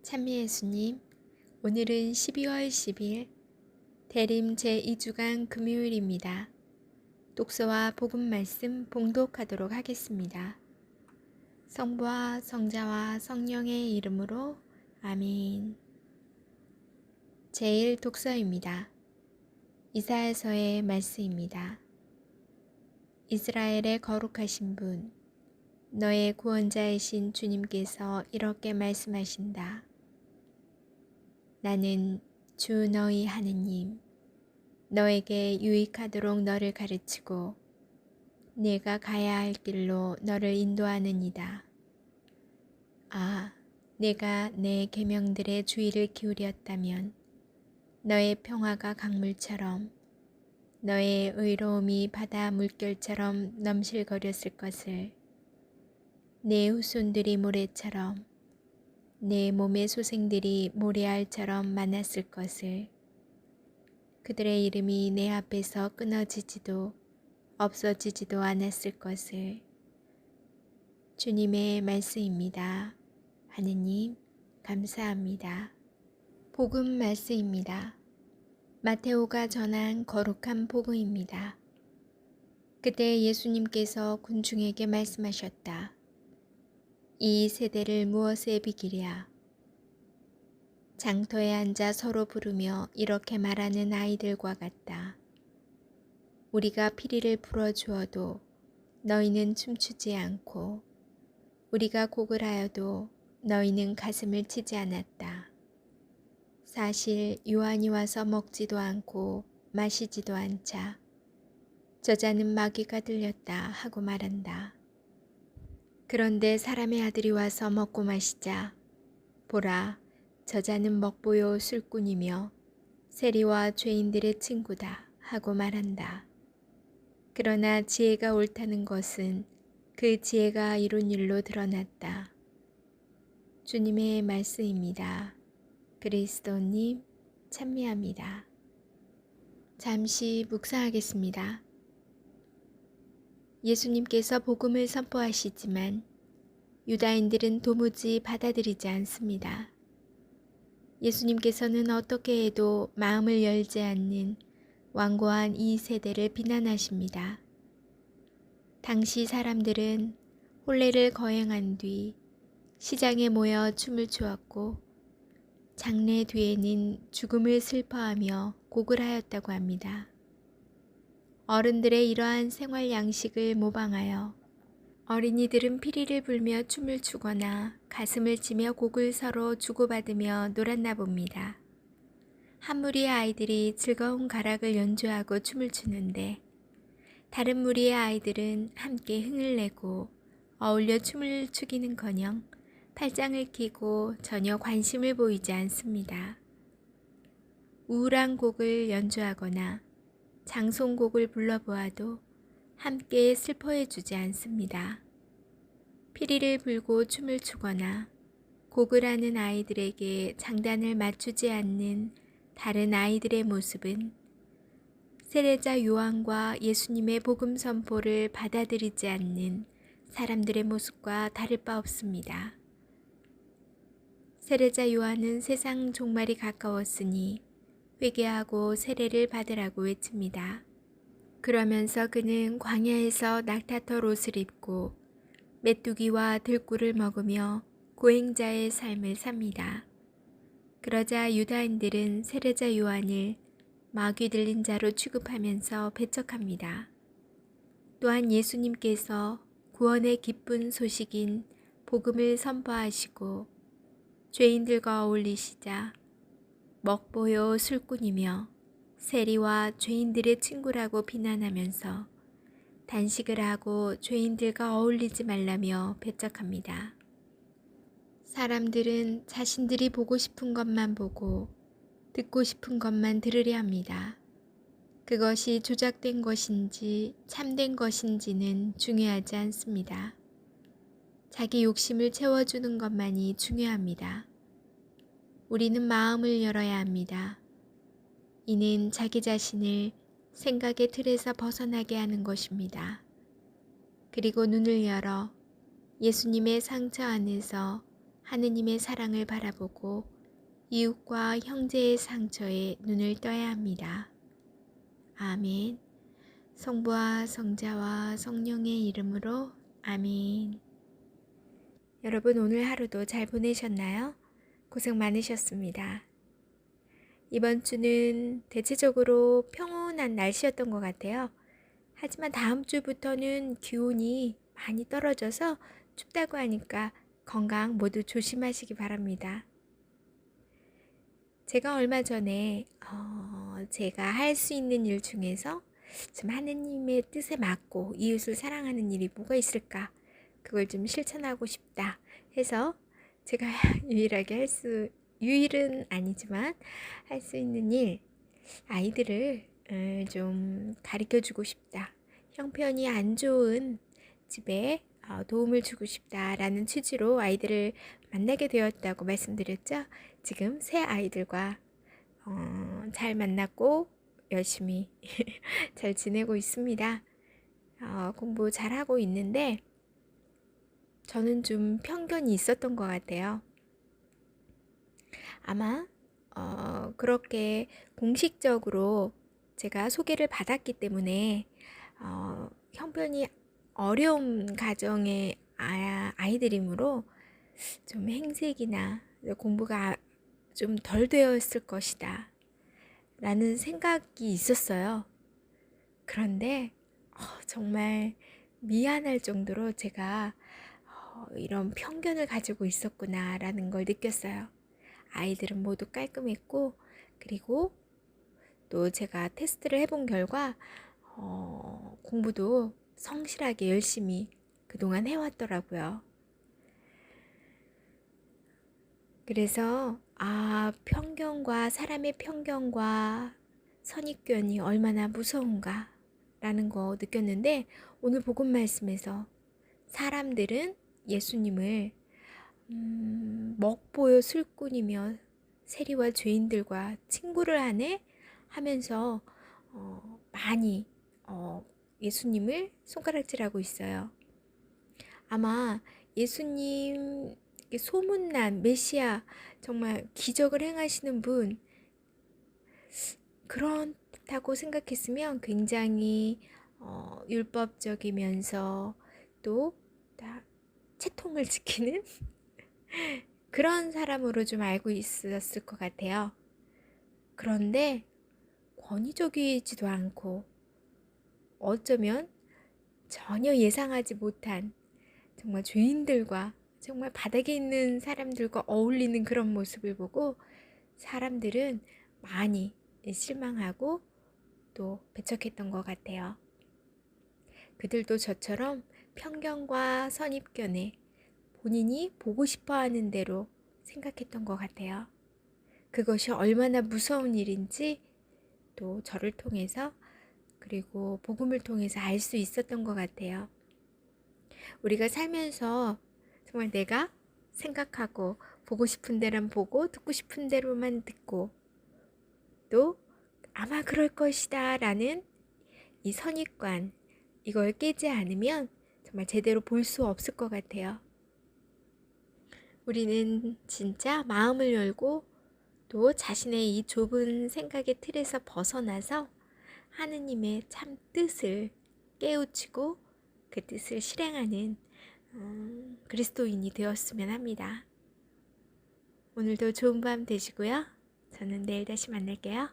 찬미 예수님, 오늘은 12월 10일 대림 제2주간 금요일입니다. 독서와 복음 말씀 봉독하도록 하겠습니다. 성부와 성자와 성령의 이름으로 아멘. 제1 독서입니다. 이사야서의 말씀입니다. 이스라엘의 거룩하신 분, 너의 구원자이신 주님께서 이렇게 말씀하신다. 나는 주 너희 하느님, 너에게 유익하도록 너를 가르치고 네가 가야 할 길로 너를 인도하느니다. 아, 내가 내 계명들의 주의를 기울였다면 너의 평화가 강물처럼 너의 의로움이 바다 물결처럼 넘실거렸을 것을, 내 후손들이 모래처럼 내 몸의 소생들이 모래알처럼 많았을 것을, 그들의 이름이 내 앞에서 끊어지지도 없어지지도 않았을 것을. 주님의 말씀입니다. 하느님 감사합니다. 복음 말씀입니다. 마테오가 전한 거룩한 복음입니다. 그때 예수님께서 군중에게 말씀하셨다. 이 세대를 무엇에 비기랴? 장터에 앉아 서로 부르며 이렇게 말하는 아이들과 같다. 우리가 피리를 불어주어도 너희는 춤추지 않고 우리가 곡을 하여도 너희는 가슴을 치지 않았다. 사실 요한이 와서 먹지도 않고 마시지도 않자 저자는 마귀가 들렸다 하고 말한다. 그런데 사람의 아들이 와서 먹고 마시자 보라, 저자는 먹보요 술꾼이며 세리와 죄인들의 친구다 하고 말한다. 그러나 지혜가 옳다는 것은 그 지혜가 이룬 일로 드러났다. 주님의 말씀입니다. 그리스도님 찬미합니다. 잠시 묵상하겠습니다. 예수님께서 복음을 선포하시지만 유다인들은 도무지 받아들이지 않습니다. 예수님께서는 어떻게 해도 마음을 열지 않는 완고한 이 세대를 비난하십니다. 당시 사람들은 혼례를 거행한 뒤 시장에 모여 춤을 추었고 장례 뒤에는 죽음을 슬퍼하며 곡을 하였다고 합니다. 어른들의 이러한 생활 양식을 모방하여 어린이들은 피리를 불며 춤을 추거나 가슴을 치며 곡을 서로 주고받으며 놀았나 봅니다. 한 무리의 아이들이 즐거운 가락을 연주하고 춤을 추는데 다른 무리의 아이들은 함께 흥을 내고 어울려 춤을 추기는커녕 팔짱을 끼고 전혀 관심을 보이지 않습니다. 우울한 곡을 연주하거나 장송곡을 불러보아도 함께 슬퍼해 주지 않습니다. 피리를 불고 춤을 추거나 곡을 하는 아이들에게 장단을 맞추지 않는 다른 아이들의 모습은 세례자 요한과 예수님의 복음 선포를 받아들이지 않는 사람들의 모습과 다를 바 없습니다. 세례자 요한은 세상 종말이 가까웠으니 회개하고 세례를 받으라고 외칩니다. 그러면서 그는 광야에서 낙타털 옷을 입고 메뚜기와 들꿀을 먹으며 고행자의 삶을 삽니다. 그러자 유다인들은 세례자 요한을 마귀 들린 자로 취급하면서 배척합니다. 또한 예수님께서 구원의 기쁜 소식인 복음을 선포하시고 죄인들과 어울리시자 먹보요 술꾼이며 세리와 죄인들의 친구라고 비난하면서 단식을 하고 죄인들과 어울리지 말라며 배척합니다. 사람들은 자신들이 보고 싶은 것만 보고 듣고 싶은 것만 들으려 합니다. 그것이 조작된 것인지 참된 것인지는 중요하지 않습니다. 자기 욕심을 채워주는 것만이 중요합니다. 우리는 마음을 열어야 합니다. 이는 자기 자신을 생각의 틀에서 벗어나게 하는 것입니다. 그리고 눈을 열어 예수님의 상처 안에서 하느님의 사랑을 바라보고 이웃과 형제의 상처에 눈을 떠야 합니다. 아멘. 성부와 성자와 성령의 이름으로 아멘. 여러분 오늘 하루도 잘 보내셨나요? 고생 많으셨습니다. 이번 주는 대체적으로 평온한 날씨였던 것 같아요. 하지만 다음 주부터는 기온이 많이 떨어져서 춥다고 하니까 건강 모두 조심하시기 바랍니다. 제가 얼마 전에 제가 할 수 있는 일 중에서 좀 하느님의 뜻에 맞고 이웃을 사랑하는 일이 뭐가 있을까? 그걸 좀 실천하고 싶다 해서 제가 유일은 아니지만 할 수 있는 일, 아이들을 좀 가르쳐주고 싶다. 형편이 안 좋은 집에 도움을 주고 싶다라는 취지로 아이들을 만나게 되었다고 말씀드렸죠. 지금 새 아이들과 잘 만났고 열심히 잘 지내고 있습니다. 공부 잘하고 있는데 저는 좀 편견이 있었던 것 같아요. 아마 그렇게 공식적으로 제가 소개를 받았기 때문에 형편이 어려운 가정의 아이들이므로 좀 행색이나 공부가 좀 덜 되었을 것이다 라는 생각이 있었어요. 그런데 정말 미안할 정도로 제가 이런 편견을 가지고 있었구나 라는 걸 느꼈어요. 아이들은 모두 깔끔했고, 그리고 또 제가 테스트를 해본 결과 공부도 성실하게 열심히 그동안 해왔더라고요. 그래서 편견과 사람의 편견과 선입견이 얼마나 무서운가 라는 거 느꼈는데, 오늘 복음 말씀에서 사람들은 예수님을 먹보여 술꾼이며 세리와 죄인들과 친구를 하네 하면서 많이 예수님을 손가락질하고 있어요. 아마 예수님 소문난 메시아, 정말 기적을 행하시는 분, 그렇다고 생각했으면 굉장히 율법적이면서 또 채통을 지키는 그런 사람으로 좀 알고 있었을 것 같아요. 그런데 권위적이지도 않고 어쩌면 전혀 예상하지 못한 정말 죄인들과 정말 바닥에 있는 사람들과 어울리는 그런 모습을 보고 사람들은 많이 실망하고 또 배척했던 것 같아요. 그들도 저처럼 편견과 선입견에 본인이 보고 싶어 하는 대로 생각했던 것 같아요. 그것이 얼마나 무서운 일인지 또 저를 통해서 그리고 복음을 통해서 알 수 있었던 것 같아요. 우리가 살면서 정말 내가 생각하고 보고 싶은 대로만 보고 듣고 싶은 대로만 듣고 또 아마 그럴 것이다 라는 이 선입관, 이걸 깨지 않으면 정말 제대로 볼 수 없을 것 같아요. 우리는 진짜 마음을 열고 또 자신의 이 좁은 생각의 틀에서 벗어나서 하느님의 참 뜻을 깨우치고 그 뜻을 실행하는 그리스도인이 되었으면 합니다. 오늘도 좋은 밤 되시고요. 저는 내일 다시 만날게요.